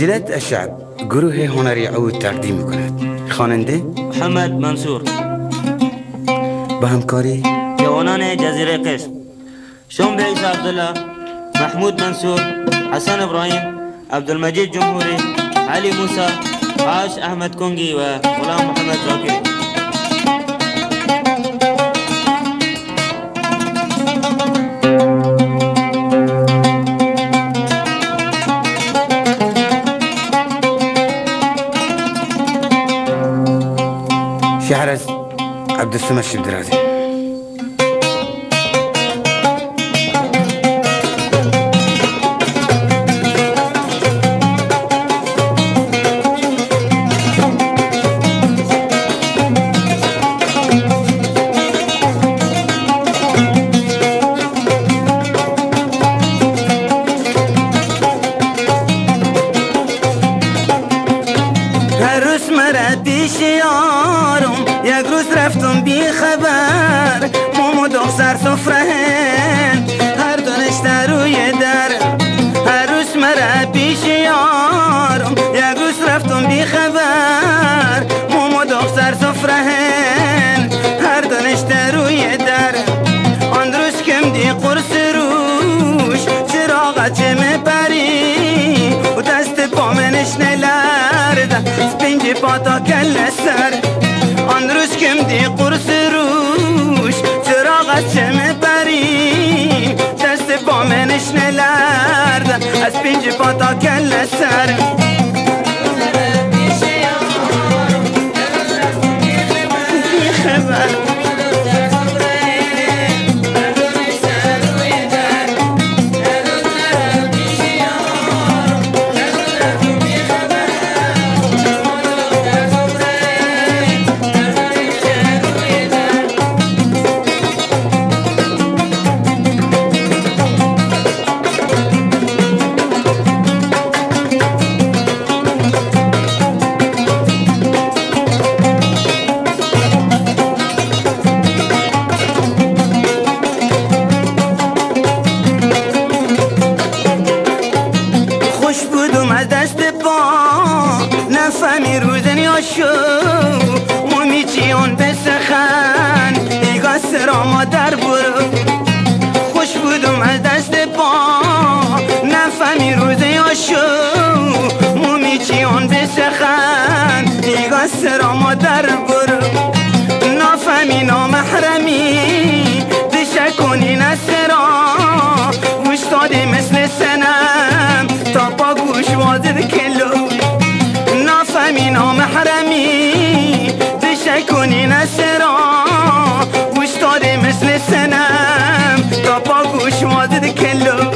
تسجيلات الشعب گروه هنری عود تقدیم میکند. خواننده محمد منصور با همکاری جوانان جزیره قشم، شنبه عیسی عبدالله، محمود منصور، حسن ابراهیم، عبدالمجید جمهوری، علی موسى، عاش احمد کنگی و غلام محمد زاکری. شعر از عبدالصمد شبدرازی. یک روز رفتم بی خبر، مومو دختر سفره هن هر دانشته روی در. هر روز مرا پیش یارم، یک روز رفتم بی خبر، مومو دختر سفره هن هر دانشته روی در. آن روز کم دی قرص روش چراغ چه مپری و دست پا منش نلرد سپنج پاتا کل سر. آن روز کم دی قرص روش چراغ چه مپری دست پا منش نلرد از پنج پاتا کل سر. نفهمی روزن یا شو مومی چیون بسخن ایگا سراما در برو. خوش بودم از دست پا نفهمی روزن یا شو مومی چیون بسخن ایگا سراما در برو. نفهمی نامحرمی دشکونی نسرا گوشتادی مثل سنم تا پا گوش وازد کلو. نفهمی نامحرمی دشکونی نسرا گوشتادی مثل سنم تا پا گوش وازد کلو.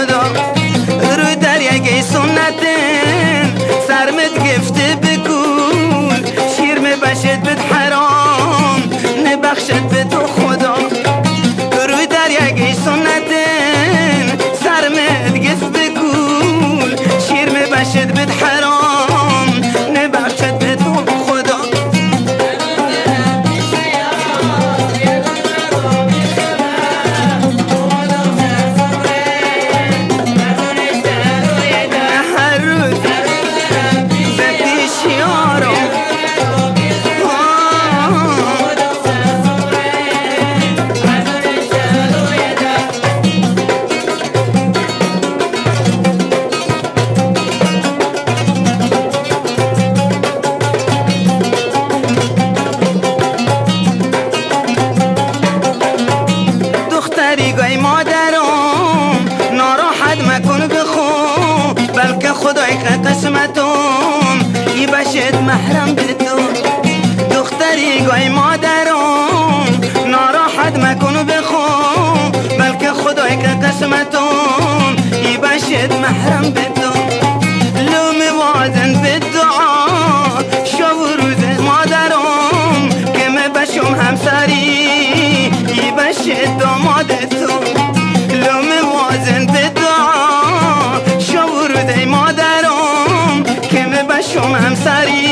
خدا روی دریای سنتن سرمت گفته بکول شیر میبشد بد حرام نبخشد به تو خدا روی دریای سنتن سرمت گفت بکول شیر میبشد بد حرام نبخشد به تو خدا دختریگای مادرم ناراحت مکن بخون بلکه خدای که قسمتم ای بشد محرم به تو دختریگای مادرم ناراحت مکن بخون بلکه خدای که قسمتم ای بشد محرم به تو لوم وازن به دعا شب و روز مادرم که مبشم همسری ای بشد داماد تو لوم وازن به دعا شب و روز مادرم که مبشم همسری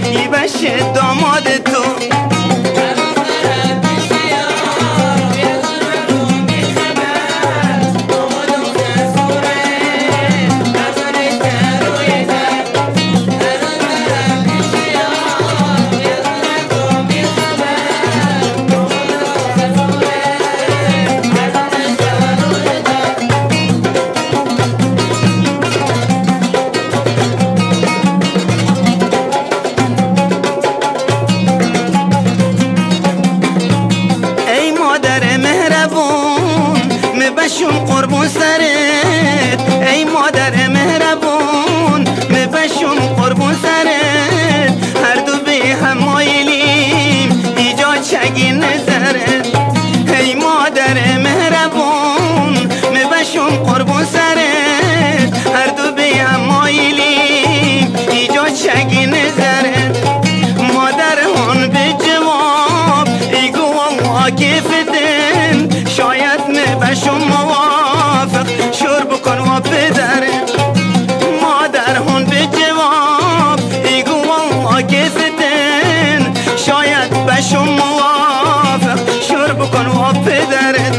ای بشد داماد تو بشم قربون سرت ای مادر مهربون بشم قربون سرت هر دو به هم مایلیم ایجاد چگی نظرت ای مادر مهربون بشم قربون سرت هر دو به هم مایلیم ایجاد چگی نظرت مادر هون به جواب ای گو الله کفتن شاید بشم موافق شور بکن و پدره مادر هون به جواب ای گو والله کفتن شاید بشم موافق شور بکن و پدره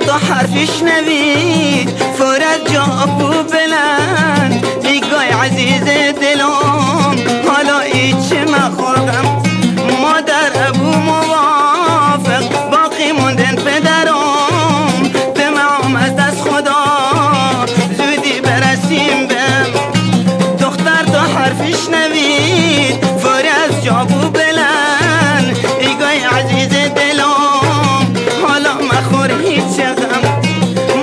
تا حرفش نوید فرد جا ابو بلند ایگای عزیز دلم حالا ایچ مخورم مادر ابو موافق باقی موندن پدرم دمعم از دست خدا زودی برسیم بهم دختر تا حرفش نوید فرد جا ابو بلند ایگای عزیز دلم حالا مخور هیچ غم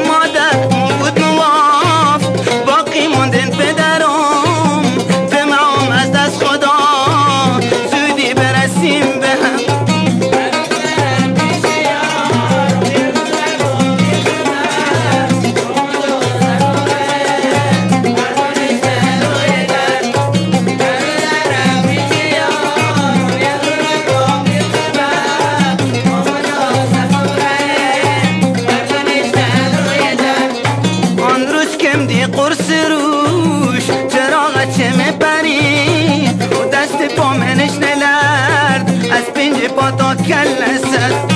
مادر بود نواف باقی موندن پدرم دمعم از دست خدا زودی برسیم به هم قرص روش چراغ چه میپری و دست پا منش نلرد از پنج پا تا کلست